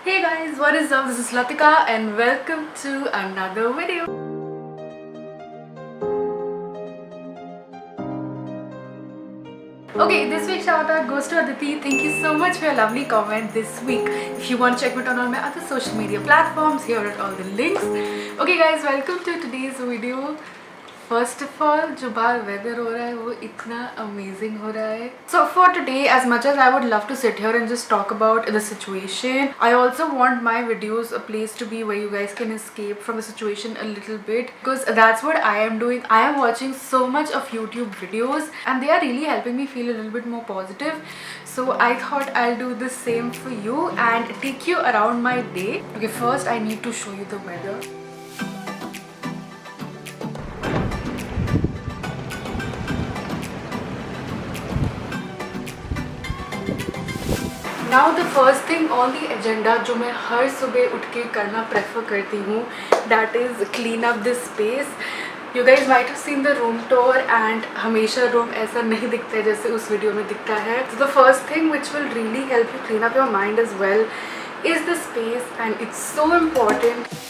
Hey guys, what is up? This is Latika and welcome to another video. Okay, this week's shout out goes to Aditi. Thank you so much for your lovely comment this week. If you want to check me out on all my other social media platforms, here are all the links. Okay guys, welcome to today's video. First of all, जो बाहर weather हो रहा है वो इतना amazing हो रहा है. So for today, as much as I would love to sit here and just talk about the situation, I also want my videos a place to be where you guys can escape from the situation a little bit, because that's what I am doing. I am watching so much of YouTube videos and they are really helping me feel a little bit more positive. So I thought I'll do the same for you and take you around my day. Okay, first I need to show you the weather. Now the first thing on the agenda जो मैं हर सुबह उठ के करना prefer करती हूँ, that is clean up this space. You guys might have seen the room tour and हमेशा room ऐसा नहीं दिखता है जैसे उस वीडियो में दिखता है. So the first thing which will really help you clean up your mind as well is the space, and it's so important.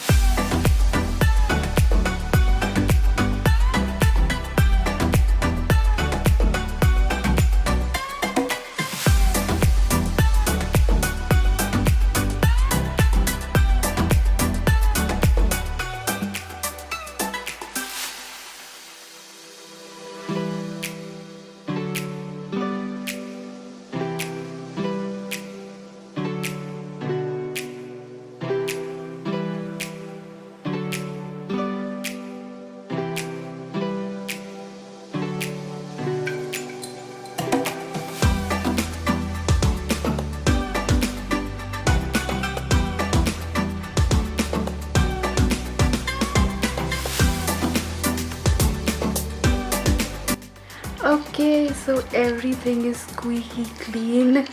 Okay, so everything is squeaky clean.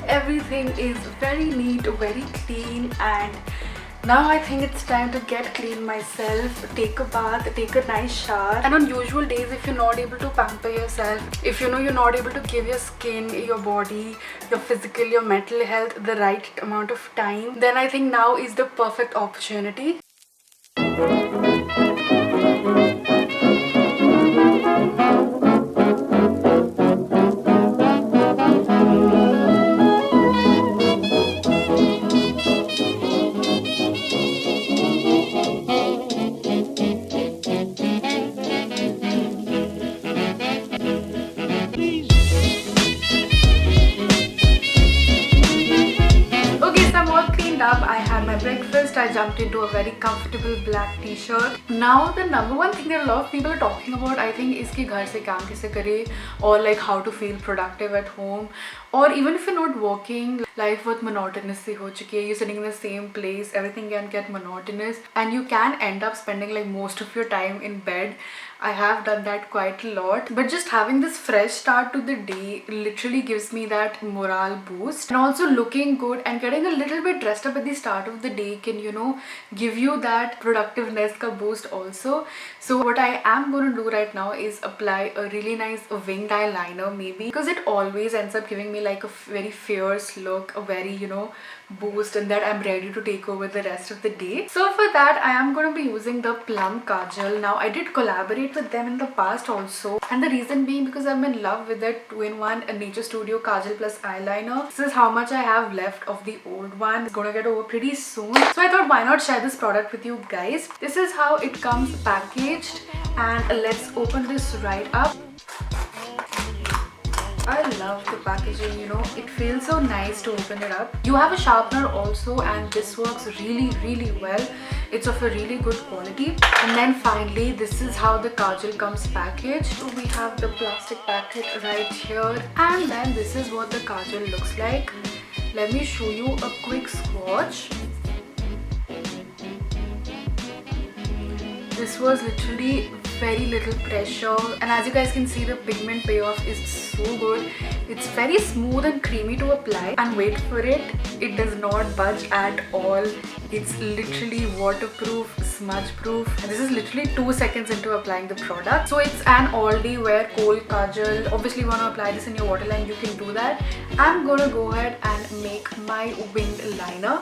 Everything is very neat, very clean, and now I think it's time to get clean myself, take a bath, take a nice shower. And on usual days, if you're not able to pamper yourself, if you know you're not able to give your skin, your body, your physical, your mental health the right amount of time, then I think now is the perfect opportunity. Up, I had my breakfast, I jumped into a very comfortable black t-shirt. Now the number one thing that a lot of people are talking about, I think, is कि घर से काम कैसे करें, or like how to feel productive at home, or even if you're not working, life बहुत monotonous सी हो चुकी है, you're sitting in the same place, everything can get monotonous and you can end up spending like most of your time in bed. I have done that quite a lot, but just having this fresh start to the day literally gives me that morale boost. And also looking good and getting a little bit dressed up at the start of the day can, you know, give you that productiveness ka boost also. So what I am going to do right now is apply a really nice winged eyeliner, maybe, because it always ends up giving me like a very fierce look, a very, you know, boost, and that I'm ready to take over the rest of the day. So for that I am going to be using the Plum Kajal. Now I did collaborate with them in the past also, and the reason being because I'm in love with that 2-in-1 Nature Studio Kajal plus eyeliner. This is how much I have left of the old one. It's gonna get over pretty soon, so I thought why not share this product with you guys. This is how it comes packaged, and let's open this right up. I love the packaging, you know, it feels so nice to open it up. You have a sharpener also, and this works really well. It's of a really good quality. And then finally, this is how the kajal comes packaged. So we have the plastic packet right here, and then this is what the kajal looks like. Let me show you a quick swatch. This was literally very little pressure, and as you guys can see, the pigment payoff is so good. It's very smooth and creamy to apply, and wait for it, it does not budge at all. It's literally waterproof, smudge proof, and this is literally 2 seconds into applying the product. So it's an all day wear kohl kajal. Obviously you want to apply this in your waterline, you can do that. I'm gonna go ahead and make my winged liner.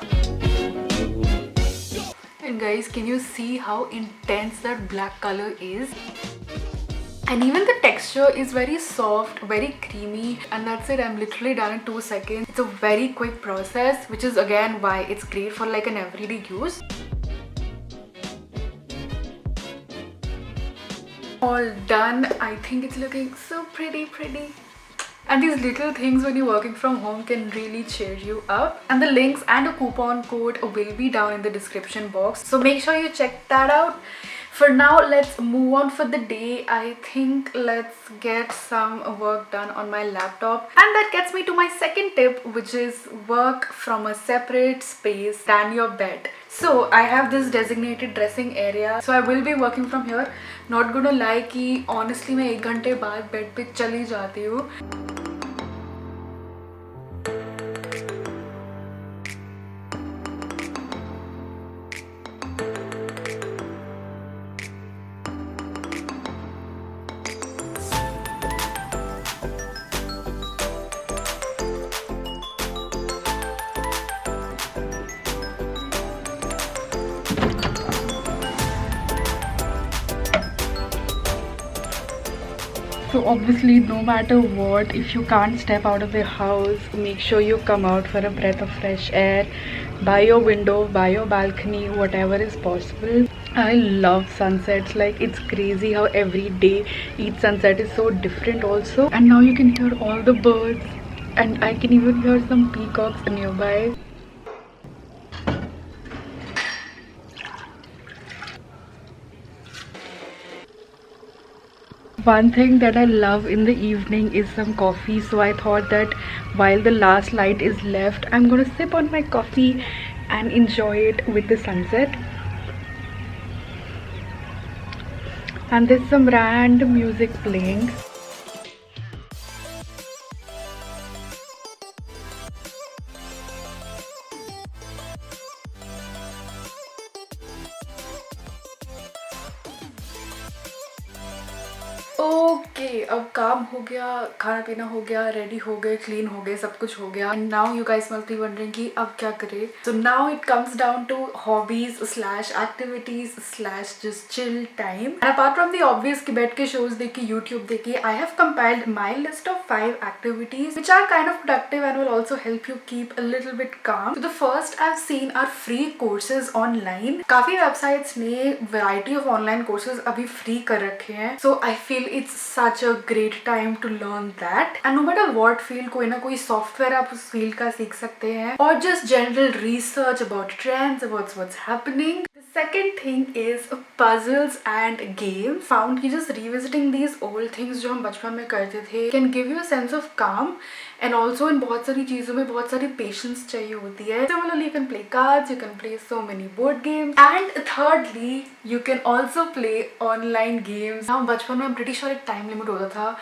And guys, can you see how intense that black color is? And even the texture is very soft, very creamy, and that's it. I'm literally done in 2 seconds. It's a very quick process, which is again why it's great for like an everyday use. All done. I think it's looking so pretty. And these little things when you're working from home can really cheer you up. And the links and a coupon code will be down in the description box, so make sure you check that out. For now, let's move on for the day. I think let's get some work done on my laptop. And that gets me to my second tip, which is work from a separate space than your bed. So I have this designated dressing area, so I will be working from here. Not gonna lie कि honestly मैं 1 घंटे बाद bed पे चली जाती हूँ. So obviously, no matter what, if you can't step out of the house, make sure you come out for a breath of fresh air by your window, by your balcony, whatever is possible. I love sunsets. Like, it's crazy how every day each sunset is so different also. And now you can hear all the birds, and I can even hear some peacocks nearby. One thing that I love in the evening is some coffee, so I thought that while the last light is left, I'm gonna sip on my coffee and enjoy it with the sunset. And there's some random music playing. Okay, अब काम हो गया, खाना पीना हो गया, ready हो गए, क्लीन हो गए, सब कुछ हो गया. And now you guys must be wondering कि अब क्या करें. So now it comes down to hobbies slash activities slash just chill time. And apart from the obvious कि बैठ के शोज देख के, यूट्यूब देख के, I have compiled my list of 5 activities which are kind of productive and will also help you keep a little bit calm. So the first I have seen are free courses online. काफी websites ने variety of online courses अभी free कर रखे हैं. So I feel it's such a great time to learn that. And no matter what field, कोई ना कोई software आप उस फील्ड का सीख सकते हैं, और just general research about trends, about what's happening. The second thing is puzzles and games. Found कि just revisiting these old things जो हम बचपन में करते थे can give you a sense of calm. And also in बहुत सारी चीज़ों में बहुत सारी patience चाहिए होती है. Similarly, you can play cards, you can play so many board games. And thirdly, you can also play online games. Now बचपन में I'm pretty sure एक time limit होता था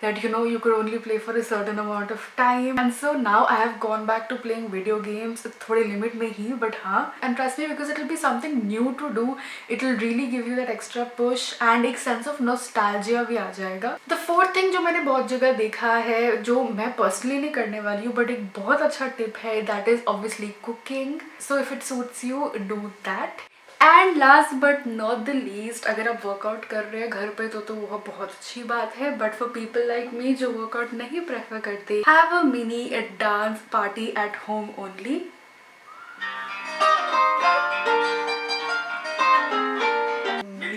that you could only play for a certain amount of time. And so now I have gone back to playing video games थोड़े limit में ही, but हाँ. And trust me, because it will be something new to do, it will really give you that extra push and एक sense of nostalgia भी आ जाएगा. The fourth thing जो मैंने बहुत जगह देखा है, जो मैं personally नहीं करने वाली हूँ, but एक बहुत अच्छा tip है, that is obviously cooking. So if it suits you, do that. And last but not the least, अगर आप वर्कआउट कर रहे हैं घर पे तो वो बहुत अच्छी बात है. But for people like me जो वर्कआउट नहीं प्रेफर करते, have a mini dance party at home only.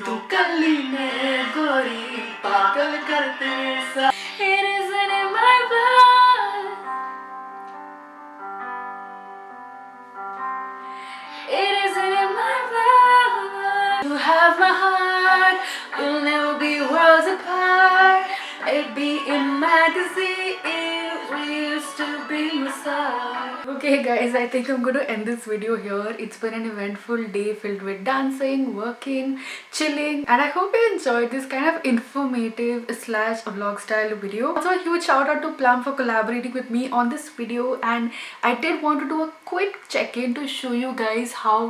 तू कली में गोरी पागल करते सा. It isn't in my blood. It isn't in my blood. You have my heart. We'll never be worlds apart. It'd be in magazines. We used to be stars. Okay guys, I think I'm going to end this video here. It's been an eventful day filled with dancing, working, chilling, and I hope you enjoyed this kind of informative slash vlog style video. Also a huge shout out to Plum for collaborating with me on this video, and I did want to do a quick check-in to show you guys how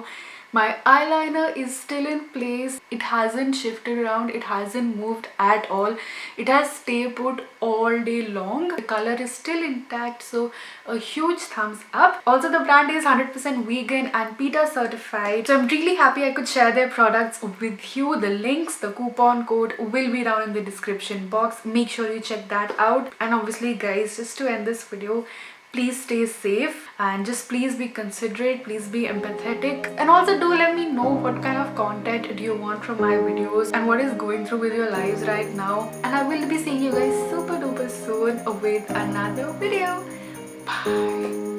My eyeliner is still in place. It hasn't shifted around. It hasn't moved at all. It has stayed put all day long. The color is still intact, so a huge thumbs up. Also, the brand is 100% vegan and PETA certified. So I'm really happy I could share their products with you. The links, the coupon code will be down in the description box. Make sure you check that out. And obviously guys, just to end this video, please stay safe and just please be considerate, please be empathetic, and also do let me know what kind of content do you want from my videos and what is going through with your lives right now. And I will be seeing you guys super duper soon with another video. Bye.